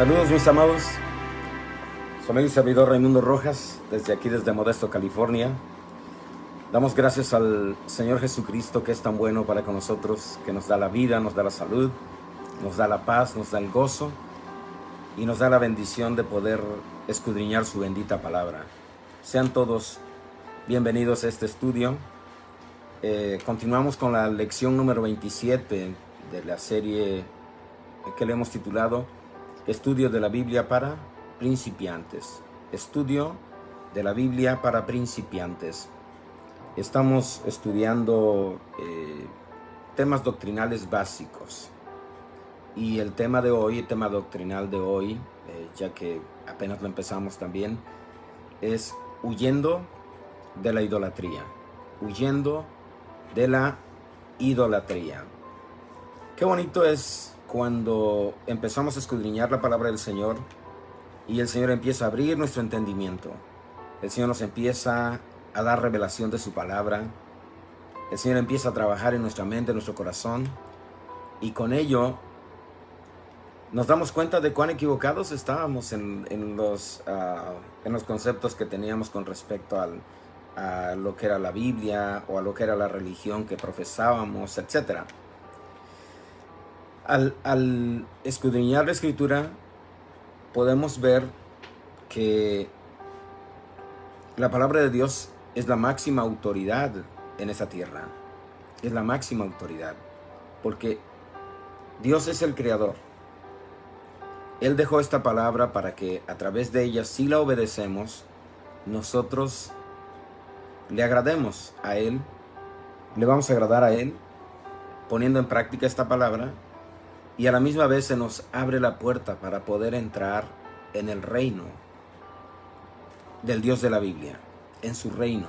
Saludos mis amados, su amigo y servidor Raimundo Rojas, desde Modesto, California. Damos gracias al Señor Jesucristo, que es tan bueno para con nosotros, que nos da la vida, nos da la salud, nos da la paz, nos da el gozo y nos da la bendición de poder escudriñar su bendita palabra. Sean todos bienvenidos a este estudio. Continuamos con la lección número 27 de la serie que le hemos titulado Estudio de la Biblia para principiantes. Estudio de la Biblia para principiantes. Estamos estudiando temas doctrinales básicos. Y el tema doctrinal de hoy, ya que apenas lo empezamos también, es huyendo de la idolatría. Huyendo de la idolatría. Qué bonito es cuando empezamos a escudriñar la palabra del Señor y el Señor empieza a abrir nuestro entendimiento. El Señor nos empieza a dar revelación de su palabra. El Señor empieza a trabajar en nuestra mente, en nuestro corazón, y con ello nos damos cuenta de cuán equivocados estábamos en los conceptos que teníamos con respecto a lo que era la Biblia o a lo que era la religión que profesábamos, etc. Al escudriñar la Escritura, podemos ver que la palabra de Dios es la máxima autoridad en esa tierra. Es la máxima autoridad, porque Dios es el creador. Él dejó esta palabra para que a través de ella, si la obedecemos, nosotros le agrademos a Él, le vamos a agradar a Él, poniendo en práctica esta palabra, y a la misma vez se nos abre la puerta para poder entrar en el reino del Dios de la Biblia, en su reino.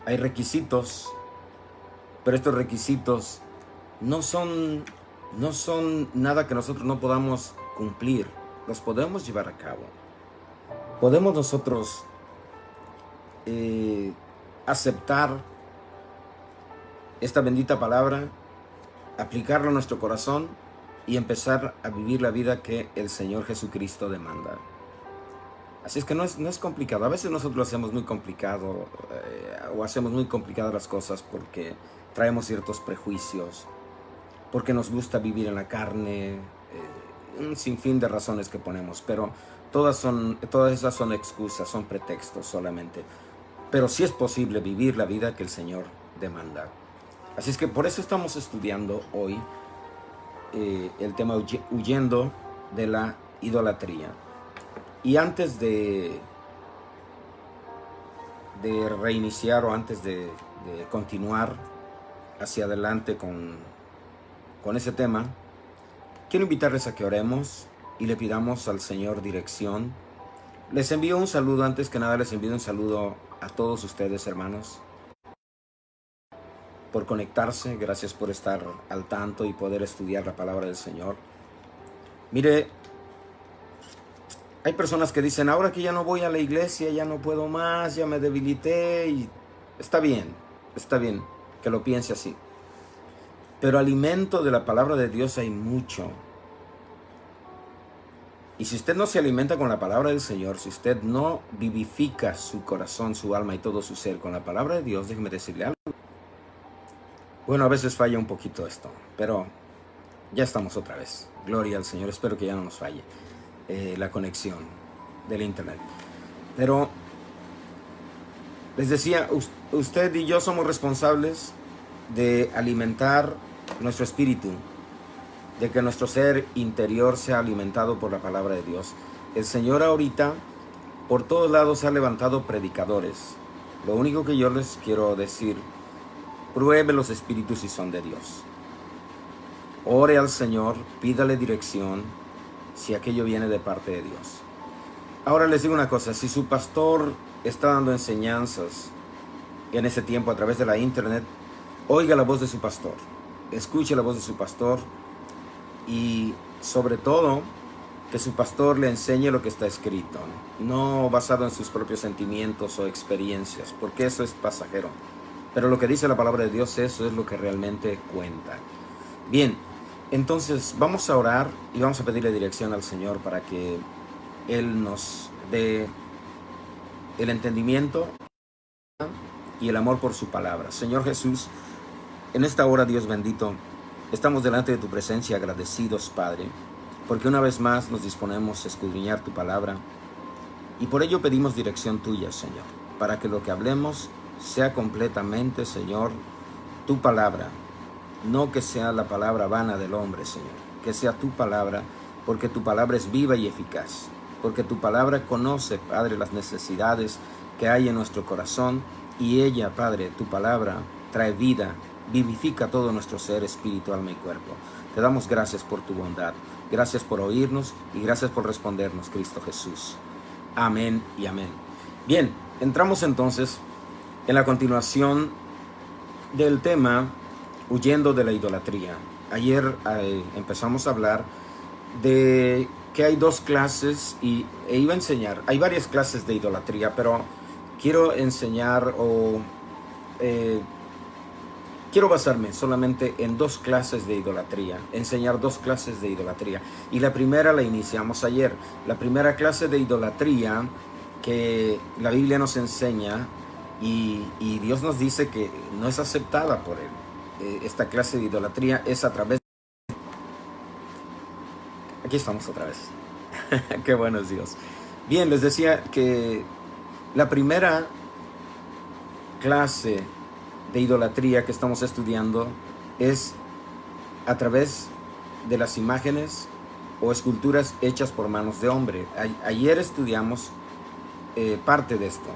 Hay requisitos, pero estos requisitos no son nada que nosotros no podamos cumplir. Los podemos llevar a cabo. Podemos nosotros aceptar esta bendita palabra, aplicarla a nuestro corazón y empezar a vivir la vida que el Señor Jesucristo demanda. Así es que no es complicado. A veces nosotros lo hacemos muy complicado o hacemos muy complicadas las cosas porque traemos ciertos prejuicios, porque nos gusta vivir en la carne, un sinfín de razones que ponemos, pero todas esas son excusas, son pretextos solamente. Pero sí es posible vivir la vida que el Señor demanda. Así es que por eso estamos estudiando hoy el tema huyendo de la idolatría. Y antes de reiniciar o antes de continuar hacia adelante con ese tema, quiero invitarles a que oremos y le pidamos al Señor dirección. Les envío un saludo, antes que nada les envío un saludo a todos ustedes, hermanos, por conectarse. Gracias por estar al tanto y poder estudiar la palabra del Señor. Mire, hay personas que dicen, ahora que ya no voy a la iglesia, ya no puedo más, ya me debilité, y está bien que lo piense así. Pero alimento de la palabra de Dios hay mucho. Y si usted no se alimenta con la palabra del Señor, si usted no vivifica su corazón, su alma y todo su ser con la palabra de Dios, déjeme decirle algo. Bueno, a veces falla un poquito esto, pero ya estamos otra vez. Gloria al Señor, espero que ya no nos falle la conexión del internet. Pero les decía, usted y yo somos responsables de alimentar nuestro espíritu, de que nuestro ser interior sea alimentado por la palabra de Dios. El Señor ahorita por todos lados ha levantado predicadores. Lo único que yo les quiero decir: pruebe los espíritus si son de Dios. Ore al Señor, pídale dirección si aquello viene de parte de Dios. Ahora les digo una cosa: si su pastor está dando enseñanzas en ese tiempo a través de la internet, oiga la voz de su pastor, escuche la voz de su pastor, y sobre todo que su pastor le enseñe lo que está escrito, no basado en sus propios sentimientos o experiencias, porque eso es pasajero. Pero lo que dice la palabra de Dios, eso es lo que realmente cuenta. Bien, Entonces vamos a orar y vamos a pedirle dirección al Señor para que Él nos dé el entendimiento y el amor por su palabra. Señor Jesús, en esta hora, Dios bendito, estamos delante de tu presencia agradecidos, Padre, porque una vez más nos disponemos a escudriñar tu palabra y por ello pedimos dirección tuya, Señor, para que lo que hablemos sea completamente, Señor, tu palabra, no que sea la palabra vana del hombre, Señor, que sea tu palabra, porque tu palabra es viva y eficaz, porque tu palabra conoce, Padre, las necesidades que hay en nuestro corazón y ella, Padre, tu palabra trae vida, vivifica todo nuestro ser, espíritu, alma y cuerpo. Te damos gracias por tu bondad, gracias por oírnos y gracias por respondernos, Cristo Jesús. Amén y amén. Bien, entramos entonces en la continuación del tema huyendo de la idolatría. Ayer empezamos a hablar de que hay dos clases e iba a enseñar, hay varias clases de idolatría, pero quiero enseñar quiero basarme solamente en dos clases de idolatría, enseñar dos clases de idolatría. Y la primera la iniciamos ayer. La primera clase de idolatría que la Biblia nos enseña y Dios nos dice que no es aceptada por Él. Esta clase de idolatría es a través... Aquí estamos otra vez. Qué bueno es Dios. Bien, les decía que la primera clase de idolatría que estamos estudiando es a través de las imágenes o esculturas hechas por manos de hombre. Ayer estudiamos parte de esto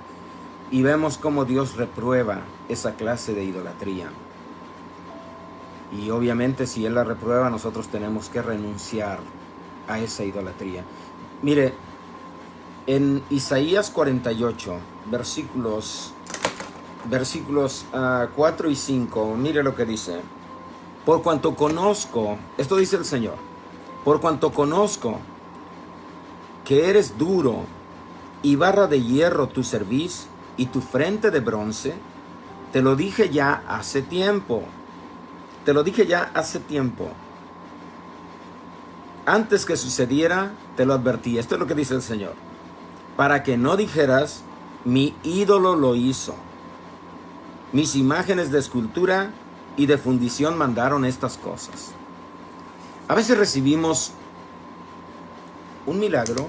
y vemos cómo Dios reprueba esa clase de idolatría. Y obviamente si Él la reprueba, nosotros tenemos que renunciar a esa idolatría. Mire, en Isaías 48, versículos 4 y 5, mire lo que dice. Por cuanto conozco, esto dice el Señor, por cuanto conozco que eres duro y barra de hierro tu cerviz y tu frente de bronce, te lo dije ya hace tiempo. Te lo dije ya hace tiempo. Antes que sucediera, te lo advertí. Esto es lo que dice el Señor. Para que no dijeras, mi ídolo lo hizo. Mis imágenes de escultura y de fundición mandaron estas cosas. A veces recibimos un milagro,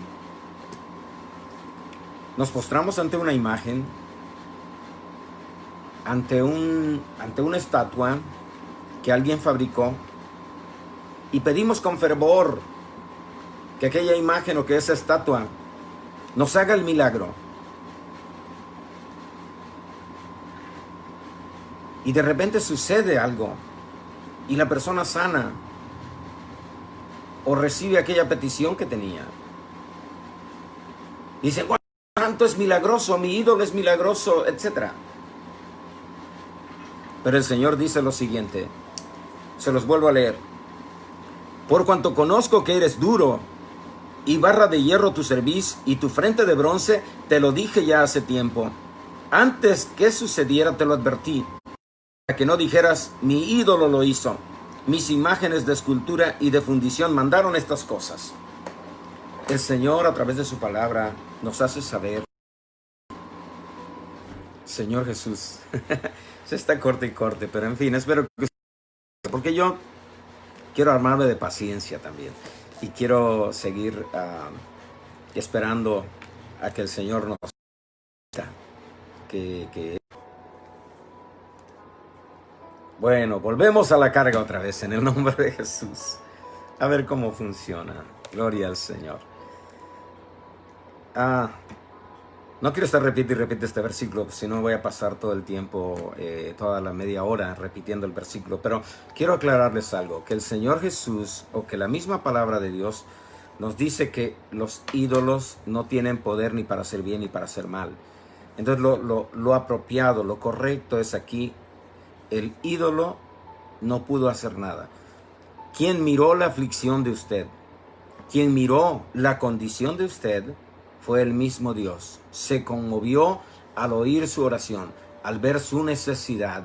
nos postramos ante una imagen, ante una estatua que alguien fabricó y pedimos con fervor que aquella imagen o que esa estatua nos haga el milagro. Y de repente sucede algo y la persona sana o recibe aquella petición que tenía. Dicen, ¡wow! Santo es milagroso, mi ídolo es milagroso, etc. Pero el Señor dice lo siguiente, se los vuelvo a leer. Por cuanto conozco que eres duro y barra de hierro tu cerviz y tu frente de bronce, te lo dije ya hace tiempo. Antes que sucediera te lo advertí. Para que no dijeras, mi ídolo lo hizo. Mis imágenes de escultura y de fundición mandaron estas cosas. El Señor a través de su palabra nos hace saber. Señor Jesús, se está corte y corte, pero en fin, espero que... Porque yo quiero armarme de paciencia también. Y quiero seguir esperando a que el Señor nos... Bueno, volvemos a la carga otra vez en el nombre de Jesús. A ver cómo funciona. Gloria al Señor. No quiero estar repite y repite este versículo, si no voy a pasar todo el tiempo, toda la media hora repitiendo el versículo. Pero quiero aclararles algo, que el Señor Jesús, o que la misma palabra de Dios, nos dice que los ídolos no tienen poder ni para hacer bien ni para hacer mal. Entonces lo apropiado, lo correcto es aquí, el ídolo no pudo hacer nada. Quien miró la aflicción de usted, quien miró la condición de usted, fue el mismo Dios. Se conmovió al oír su oración, al ver su necesidad.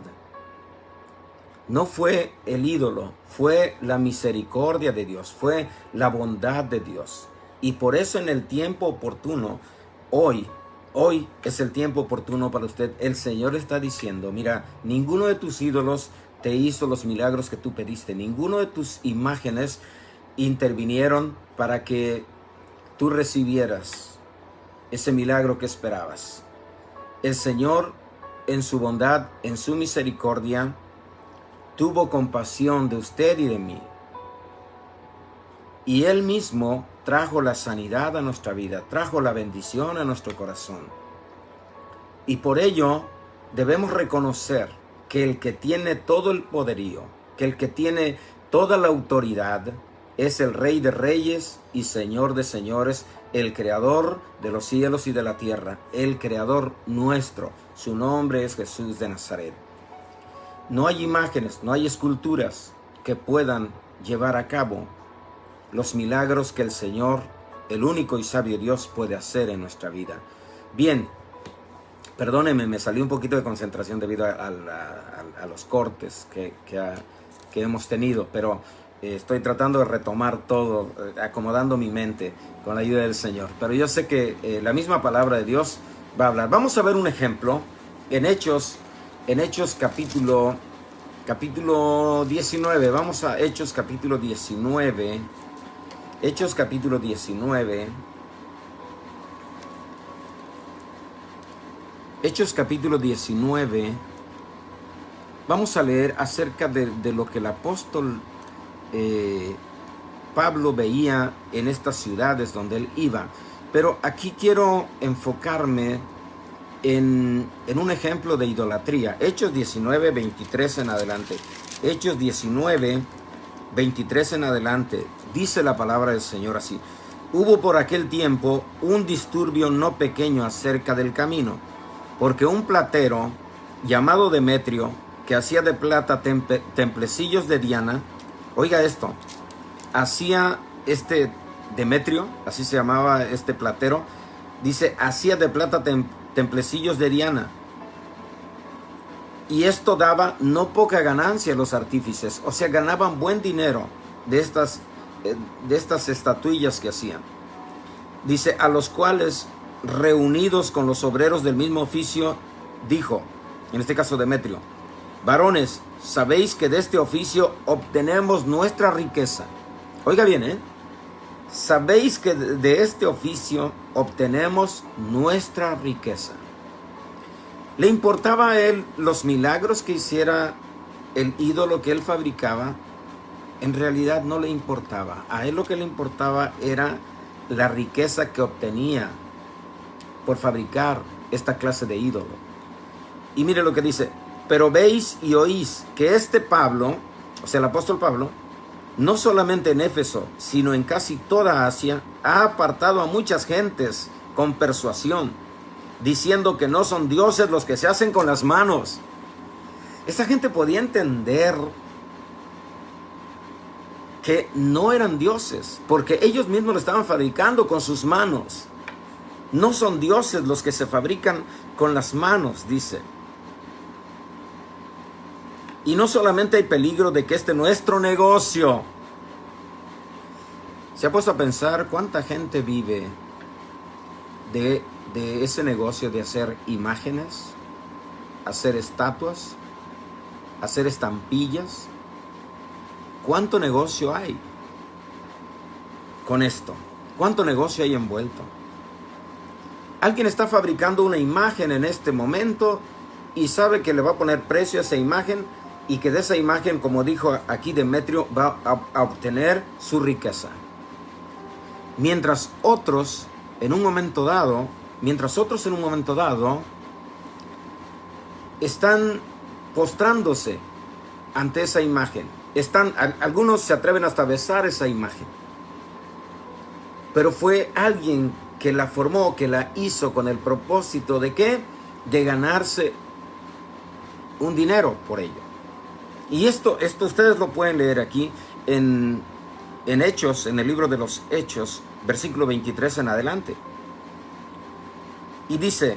No fue el ídolo, fue la misericordia de Dios, fue la bondad de Dios. Y por eso en el tiempo oportuno, hoy es el tiempo oportuno para usted. El Señor está diciendo, mira, ninguno de tus ídolos te hizo los milagros que tú pediste. Ninguno de tus imágenes intervinieron para que tú recibieras ese milagro que esperabas. El Señor, en su bondad, en su misericordia, tuvo compasión de usted y de mí. Y Él mismo trajo la sanidad a nuestra vida, trajo la bendición a nuestro corazón. Y por ello debemos reconocer que el que tiene todo el poderío, que el que tiene toda la autoridad, es el Rey de Reyes y Señor de Señores, el Creador de los cielos y de la tierra, el Creador nuestro. Su nombre es Jesús de Nazaret. No hay imágenes, no hay esculturas que puedan llevar a cabo los milagros que el Señor, el único y sabio Dios, puede hacer en nuestra vida. Bien, perdóneme, me salió un poquito de concentración debido a los cortes que hemos tenido, pero estoy tratando de retomar todo, acomodando mi mente con la ayuda del Señor. Pero yo sé que la misma palabra de Dios va a hablar. Vamos a ver un ejemplo en Hechos capítulo 19. Vamos a Hechos capítulo 19. Hechos capítulo 19. Hechos capítulo 19. Vamos a leer acerca de lo que el apóstol Pablo veía en estas ciudades donde él iba. Pero aquí quiero enfocarme en un ejemplo de idolatría. Hechos 19, 23 en adelante. Hechos 19, 23 en adelante. Dice la palabra del Señor así: hubo por aquel tiempo un disturbio no pequeño acerca del camino, porque un platero llamado Demetrio, que hacía de plata templecillos de Diana, oiga esto, hacía Demetrio, así se llamaba este platero, dice, hacía de plata templecillos de Diana. Y esto daba no poca ganancia a los artífices, o sea, ganaban buen dinero de estas estatuillas que hacían. Dice, a los cuales, reunidos con los obreros del mismo oficio, dijo, en este caso Demetrio, varones, sabéis que de este oficio obtenemos nuestra riqueza. Oiga bien, sabéis que de este oficio obtenemos nuestra riqueza. ¿Le importaba a él los milagros que hiciera el ídolo que él fabricaba? En realidad no le importaba. A él lo que le importaba era la riqueza que obtenía por fabricar esta clase de ídolo. Y mire lo que dice: pero veis y oís que este Pablo, o sea el apóstol Pablo, no solamente en Éfeso, sino en casi toda Asia, ha apartado a muchas gentes con persuasión, diciendo que no son dioses los que se hacen con las manos. Esa gente podía entender que no eran dioses, porque ellos mismos lo estaban fabricando con sus manos. No son dioses los que se fabrican con las manos, dice. Y no solamente hay peligro de que nuestro negocio. ¿Se ha puesto a pensar cuánta gente vive de ese negocio de hacer imágenes, hacer estatuas, hacer estampillas? ¿Cuánto negocio hay con esto? ¿Cuánto negocio hay envuelto? Alguien está fabricando una imagen en este momento y sabe que le va a poner precio a esa imagen y que de esa imagen, como dijo aquí Demetrio, va a obtener su riqueza. Mientras otros en un momento dado están postrándose ante esa imagen. Algunos se atreven hasta a besar esa imagen. Pero fue alguien que la formó, que la hizo con el propósito de ¿qué? De ganarse un dinero por ello. Y esto ustedes lo pueden leer aquí en Hechos, en el libro de los Hechos, versículo 23 en adelante. Y dice,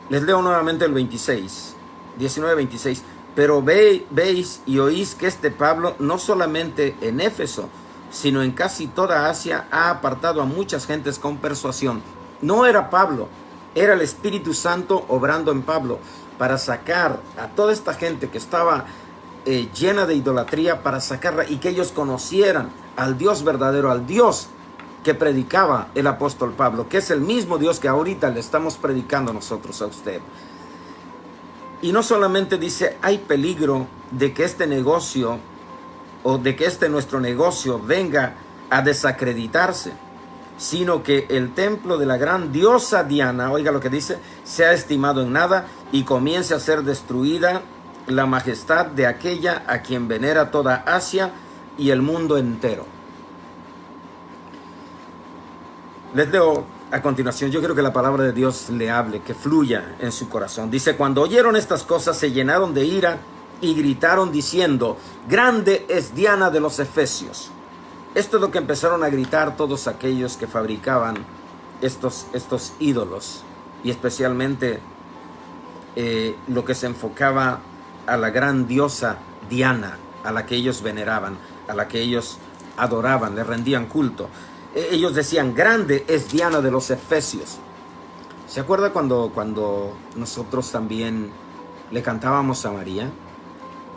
les leo nuevamente el 26, 19-26. Pero veis y oís que este Pablo, no solamente en Éfeso, sino en casi toda Asia, ha apartado a muchas gentes con persuasión. No era Pablo, era el Espíritu Santo obrando en Pablo para sacar a toda esta gente que estaba llena de idolatría, para sacarla y que ellos conocieran al Dios verdadero, al Dios que predicaba el apóstol Pablo, que es el mismo Dios que ahorita le estamos predicando nosotros a usted. Y no solamente dice, hay peligro de que este negocio o de que nuestro negocio venga a desacreditarse, sino que el templo de la gran diosa Diana, oiga lo que dice, sea estimado en nada y comience a ser destruida la majestad de aquella a quien venera toda Asia y el mundo entero. Les leo a continuación, yo quiero que la palabra de Dios le hable, que fluya en su corazón. Dice, cuando oyeron estas cosas se llenaron de ira y gritaron diciendo, grande es Diana de los Efesios. Esto es lo que empezaron a gritar todos aquellos que fabricaban estos ídolos, y especialmente lo que se enfocaba a la gran diosa Diana, a la que ellos veneraban, a la que ellos adoraban, le rendían culto. Ellos decían, grande es Diana de los Efesios. ¿Se acuerda cuando nosotros también le cantábamos a María?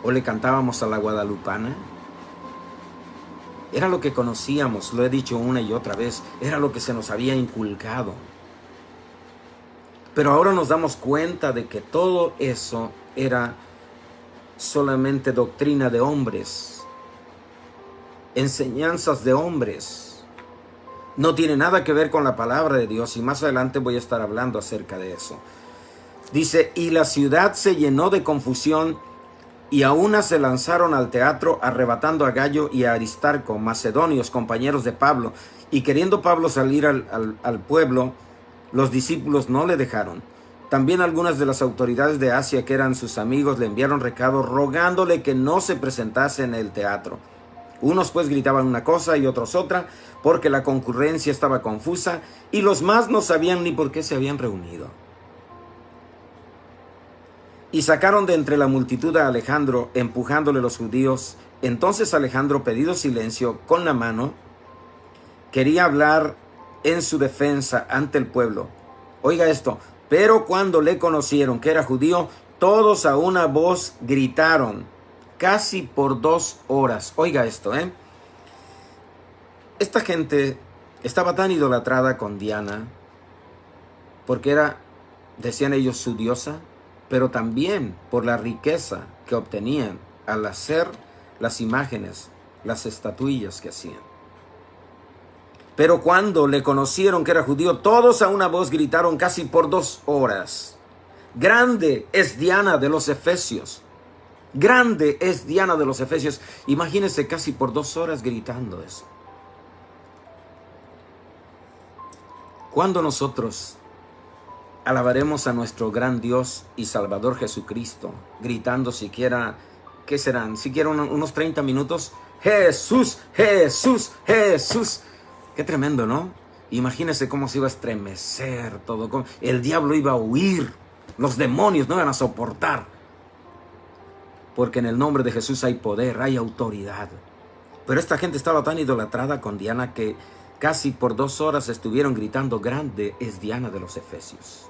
¿O le cantábamos a la Guadalupana? Era lo que conocíamos, lo he dicho una y otra vez, era lo que se nos había inculcado. Pero ahora nos damos cuenta de que todo eso era solamente doctrina de hombres, enseñanzas de hombres. No tiene nada que ver con la palabra de Dios, y más adelante voy a estar hablando acerca de eso. Dice, y la ciudad se llenó de confusión, y a una se lanzaron al teatro, arrebatando a Gallo y a Aristarco, macedonios, compañeros de Pablo, y queriendo Pablo salir al pueblo, los discípulos no le dejaron. También algunas de las autoridades de Asia, que eran sus amigos, le enviaron recado rogándole que no se presentase en el teatro. Unos pues gritaban una cosa y otros otra, porque la concurrencia estaba confusa, y los más no sabían ni por qué se habían reunido. Y sacaron de entre la multitud a Alejandro, empujándole los judíos. Entonces Alejandro, pedido silencio con la mano, quería hablar en su defensa ante el pueblo. Oiga esto, pero cuando le conocieron que era judío, todos a una voz gritaron, casi por 2 horas. Oiga esto, Esta gente estaba tan idolatrada con Diana, porque era, decían ellos, su diosa, pero también por la riqueza que obtenían al hacer las imágenes, las estatuillas que hacían. Pero cuando le conocieron que era judío, todos a una voz gritaron casi por 2 horas, grande es Diana de los Efesios. Grande es Diana de los Efesios. Imagínense, casi por 2 horas gritando eso. ¿Cuándo nosotros alabaremos a nuestro gran Dios y Salvador Jesucristo, gritando siquiera, ¿qué serán? Siquiera unos 30 minutos. Jesús, Jesús, Jesús. Qué tremendo, ¿no? Imagínense cómo se iba a estremecer todo. El diablo iba a huir. Los demonios no iban a soportar. Porque en el nombre de Jesús hay poder, hay autoridad. Pero esta gente estaba tan idolatrada con Diana que casi por 2 horas estuvieron gritando, grande es Diana de los Efesios.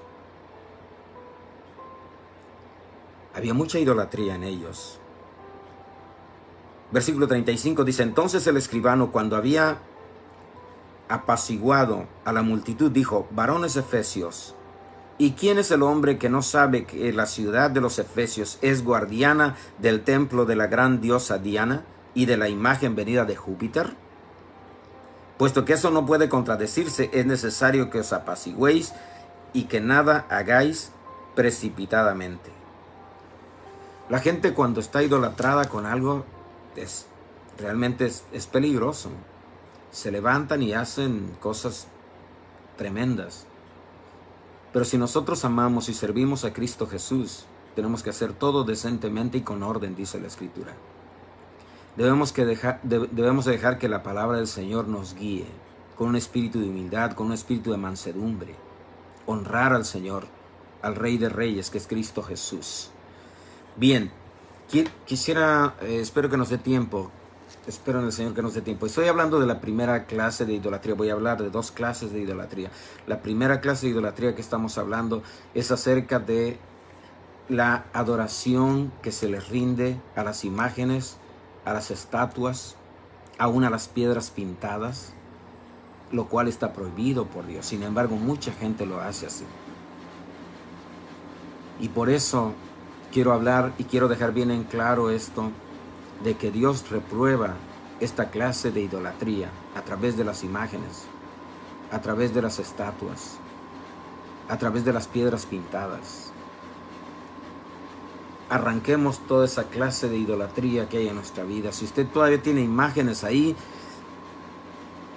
Había mucha idolatría en ellos. Versículo 35 dice, entonces el escribano, cuando había apaciguado a la multitud, dijo, varones efesios, ¿y quién es el hombre que no sabe que la ciudad de los Efesios es guardiana del templo de la gran diosa Diana y de la imagen venida de Júpiter? Puesto que eso no puede contradecirse, es necesario que os apaciguéis y que nada hagáis precipitadamente. La gente, cuando está idolatrada con algo, realmente es peligroso. Se levantan y hacen cosas tremendas. Pero si nosotros amamos y servimos a Cristo Jesús, tenemos que hacer todo decentemente y con orden, dice la Escritura. Debemos dejar que la palabra del Señor nos guíe, con un espíritu de humildad, con un espíritu de mansedumbre. Honrar al Señor, al Rey de Reyes, que es Cristo Jesús. Bien, Quisiera, espero que nos dé tiempo. Espero en el Señor que nos dé tiempo. Estoy hablando de la primera clase de idolatría. Voy a hablar de 2 clases de idolatría. La primera clase de idolatría que estamos hablando es acerca de la adoración que se les rinde a las imágenes, a las estatuas, aún a las piedras pintadas, lo cual está prohibido por Dios. Sin embargo, mucha gente lo hace así. Y por eso quiero hablar y quiero dejar bien en claro esto, de que Dios reprueba esta clase de idolatría a través de las imágenes, a través de las estatuas, a través de las piedras pintadas. Arranquemos toda esa clase de idolatría que hay en nuestra vida. Si usted todavía tiene imágenes ahí,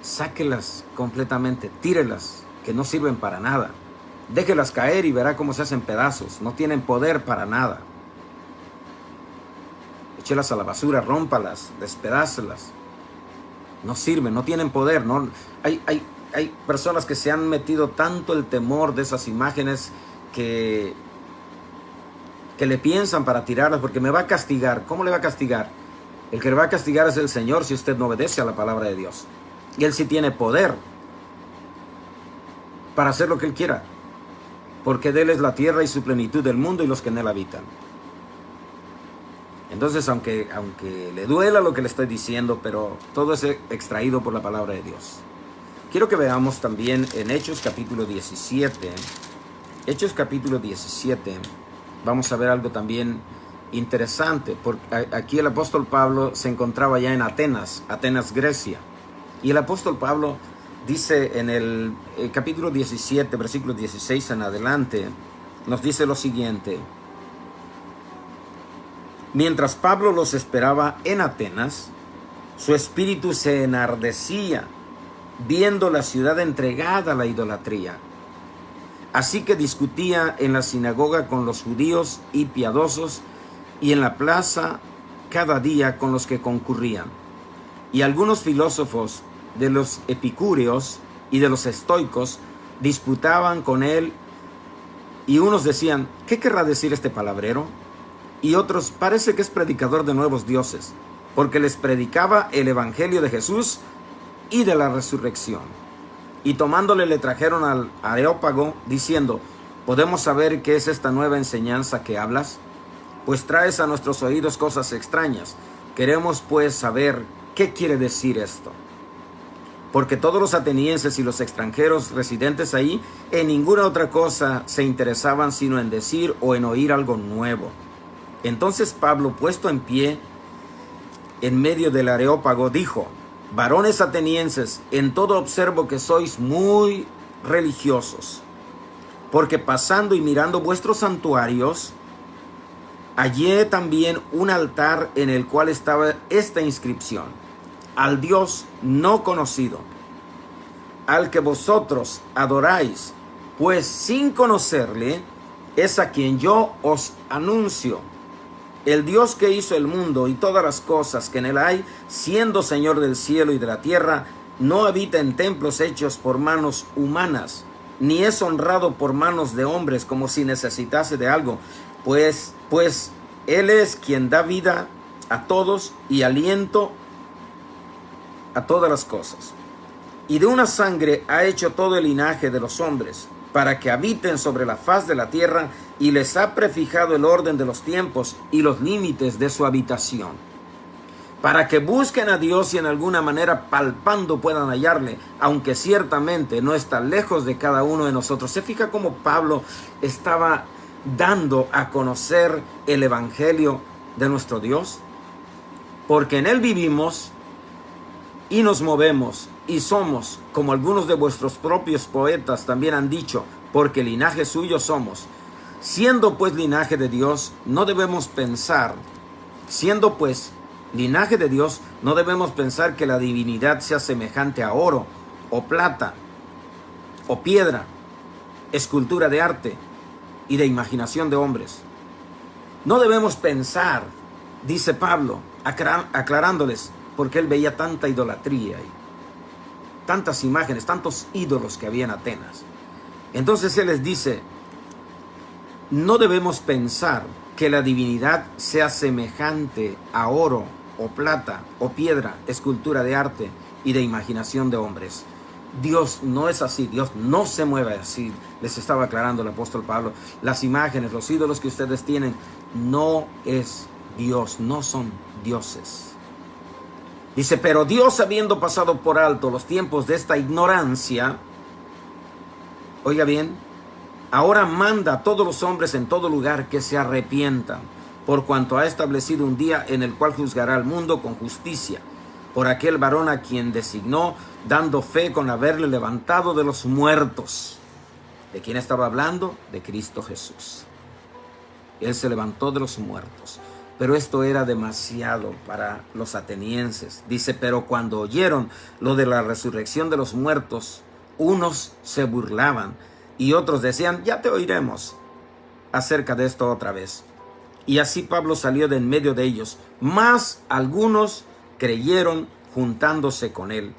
sáquelas completamente, tírelas, que no sirven para nada. Déjelas caer y verá cómo se hacen pedazos. No tienen poder para nada. Échelas a la basura, rómpalas, despedácelas. No sirven, no tienen poder. No. Hay personas que se han metido tanto el temor de esas imágenes que le piensan para tirarlas porque me va a castigar. ¿Cómo le va a castigar? El que le va a castigar es el Señor si usted no obedece a la palabra de Dios. Y Él sí tiene poder para hacer lo que Él quiera. Porque de Él es la tierra y su plenitud, del mundo y los que en Él habitan. Entonces, aunque le duela lo que le estoy diciendo, pero todo es extraído por la palabra de Dios. Quiero que veamos también en Hechos capítulo 17. Hechos capítulo 17. Vamos a ver algo también interesante. Porque aquí el apóstol Pablo se encontraba ya en Atenas, Grecia. Y el apóstol Pablo dice en el capítulo 17, versículo 16 en adelante, nos dice lo siguiente. Mientras Pablo los esperaba en Atenas, su espíritu se enardecía, viendo la ciudad entregada a la idolatría. Así que discutía en la sinagoga con los judíos y piadosos, y en la plaza cada día con los que concurrían. Y algunos filósofos de los epicúreos y de los estoicos disputaban con él, y unos decían, ¿qué querrá decir este palabrero? Y otros, parece que es predicador de nuevos dioses, porque les predicaba el evangelio de Jesús y de la resurrección. Y tomándole le trajeron al Areópago, diciendo, ¿podemos saber qué es esta nueva enseñanza que hablas? Pues traes a nuestros oídos cosas extrañas. Queremos pues saber qué quiere decir esto. Porque todos los atenienses y los extranjeros residentes ahí en ninguna otra cosa se interesaban sino en decir o en oír algo nuevo. Entonces Pablo, puesto en pie en medio del Areópago, dijo, varones atenienses, en todo observo que sois muy religiosos, porque pasando y mirando vuestros santuarios, hallé también un altar en el cual estaba esta inscripción, al Dios no conocido, al que vosotros adoráis, pues sin conocerle, es a quien yo os anuncio. El Dios que hizo el mundo y todas las cosas que en él hay, siendo Señor del cielo y de la tierra, no habita en templos hechos por manos humanas, ni es honrado por manos de hombres como si necesitase de algo, pues Él es quien da vida a todos y aliento a todas las cosas. Y de una sangre ha hecho todo el linaje de los hombres, para que habiten sobre la faz de la tierra, y les ha prefijado el orden de los tiempos y los límites de su habitación, para que busquen a Dios y en alguna manera palpando puedan hallarle, aunque ciertamente no está lejos de cada uno de nosotros. ¿Se fija cómo Pablo estaba dando a conocer el evangelio de nuestro Dios? Porque en él vivimos y nos movemos y somos, como algunos de vuestros propios poetas también han dicho, porque linaje suyo somos. Siendo pues linaje de Dios, no debemos pensar, que la divinidad sea semejante a oro, o plata, o piedra, escultura de arte y de imaginación de hombres. No debemos pensar, dice Pablo, aclarándoles, porque él veía tanta idolatría y tantas imágenes, tantos ídolos que había en Atenas. Entonces él les dice, No debemos pensar que la divinidad sea semejante a oro o plata o piedra, escultura de arte y de imaginación de hombres. Dios no es así, Dios no se mueve así. Les estaba aclarando el apóstol Pablo. Las imágenes, los ídolos que ustedes tienen, no es Dios, no son dioses. Dice, pero Dios, habiendo pasado por alto los tiempos de esta ignorancia, oiga bien, ahora manda a todos los hombres en todo lugar que se arrepientan, por cuanto ha establecido un día en el cual juzgará al mundo con justicia, por aquel varón a quien designó, dando fe con haberle levantado de los muertos. ¿De quién estaba hablando? De Cristo Jesús. Él se levantó de los muertos. Pero esto era demasiado para los atenienses. Dice, pero cuando oyeron lo de la resurrección de los muertos, unos se burlaban y otros decían, ya te oiremos acerca de esto otra vez. Y así Pablo salió de en medio de ellos, mas algunos creyeron juntándose con él,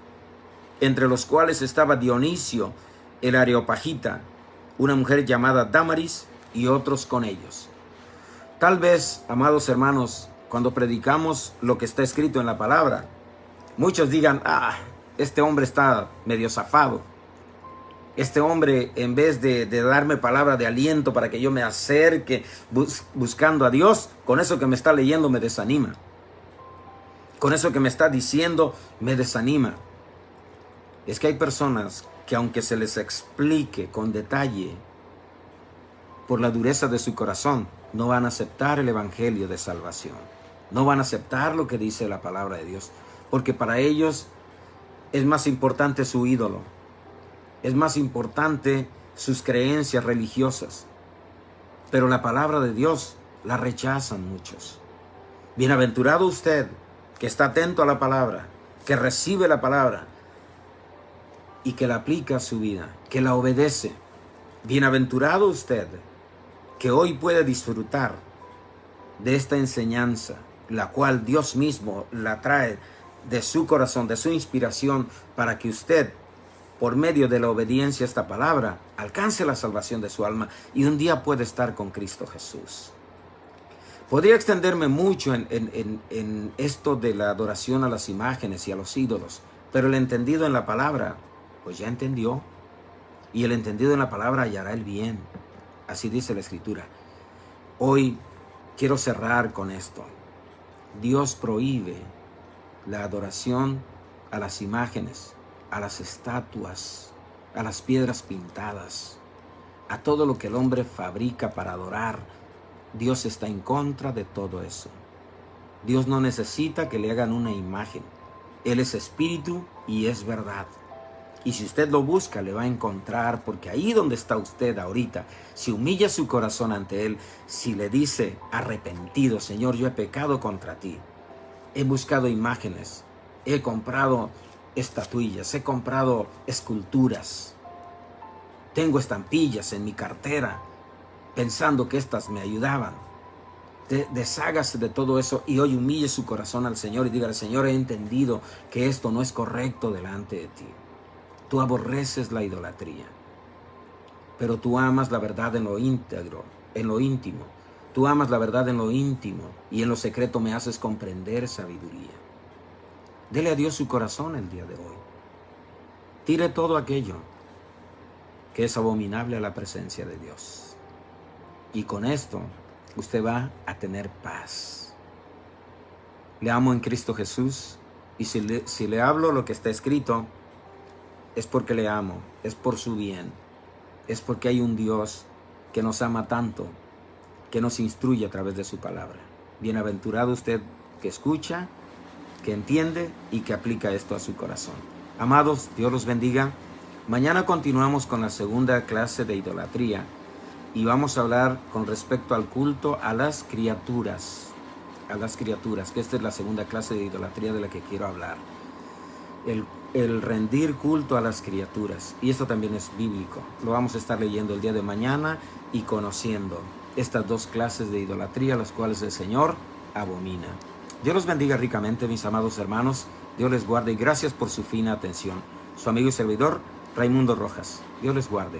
entre los cuales estaba Dionisio el Areopagita, una mujer llamada Dámaris y otros con ellos. Tal vez, amados hermanos, cuando predicamos lo que está escrito en la palabra, muchos digan, este hombre está medio zafado. Este hombre, en vez de darme palabra de aliento para que yo me acerque buscando a Dios, con eso que me está leyendo me desanima. Con eso que me está diciendo me desanima. Es que hay personas que aunque se les explique con detalle, por la dureza de su corazón, no van a aceptar el evangelio de salvación. No van a aceptar lo que dice la palabra de Dios. Porque para ellos es más importante su ídolo. Es más importante sus creencias religiosas. Pero la palabra de Dios la rechazan muchos. Bienaventurado usted que está atento a la palabra, que recibe la palabra y que la aplica a su vida, que la obedece. Bienaventurado usted que hoy puede disfrutar de esta enseñanza, la cual Dios mismo la trae de su corazón, de su inspiración, para que usted, por medio de la obediencia a esta palabra, alcance la salvación de su alma y un día puede estar con Cristo Jesús. Podría extenderme mucho en esto de la adoración a las imágenes y a los ídolos, pero el entendido en la palabra, pues ya entendió, y el entendido en la palabra hallará el bien. Así dice la Escritura. Hoy quiero cerrar con esto. Dios prohíbe la adoración a las imágenes, a las estatuas, a las piedras pintadas, a todo lo que el hombre fabrica para adorar. Dios está en contra de todo eso. Dios no necesita que le hagan una imagen. Él es espíritu y es verdad. Y si usted lo busca, le va a encontrar, porque ahí donde está usted ahorita, si humilla su corazón ante Él, si le dice arrepentido, Señor, yo he pecado contra ti, he buscado imágenes, he comprado estatuillas, he comprado esculturas, tengo estampillas en mi cartera, pensando que estas me ayudaban. Deshágase de todo eso y hoy humille su corazón al Señor y dígale, Señor, he entendido que esto no es correcto delante de ti. Tú aborreces la idolatría, pero tú amas la verdad en lo íntegro, en lo íntimo. Tú amas la verdad en lo íntimo y en lo secreto me haces comprender sabiduría. Dele a Dios su corazón el día de hoy. Tire todo aquello que es abominable a la presencia de Dios. Y con esto usted va a tener paz. Le amo en Cristo Jesús y si le hablo lo que está escrito, es porque le amo, es por su bien, es porque hay un Dios que nos ama tanto, que nos instruye a través de su palabra. Bienaventurado usted que escucha, que entiende y que aplica esto a su corazón. Amados, Dios los bendiga. Mañana continuamos con la segunda clase de idolatría y vamos a hablar con respecto al culto a las criaturas, que esta es la segunda clase de idolatría de la que quiero hablar. El rendir culto a las criaturas. Y esto también es bíblico. Lo vamos a estar leyendo el día de mañana y conociendo estas dos clases de idolatría, las cuales el Señor abomina. Dios los bendiga ricamente, mis amados hermanos. Dios les guarde y gracias por su fina atención. Su amigo y servidor, Raimundo Rojas. Dios les guarde.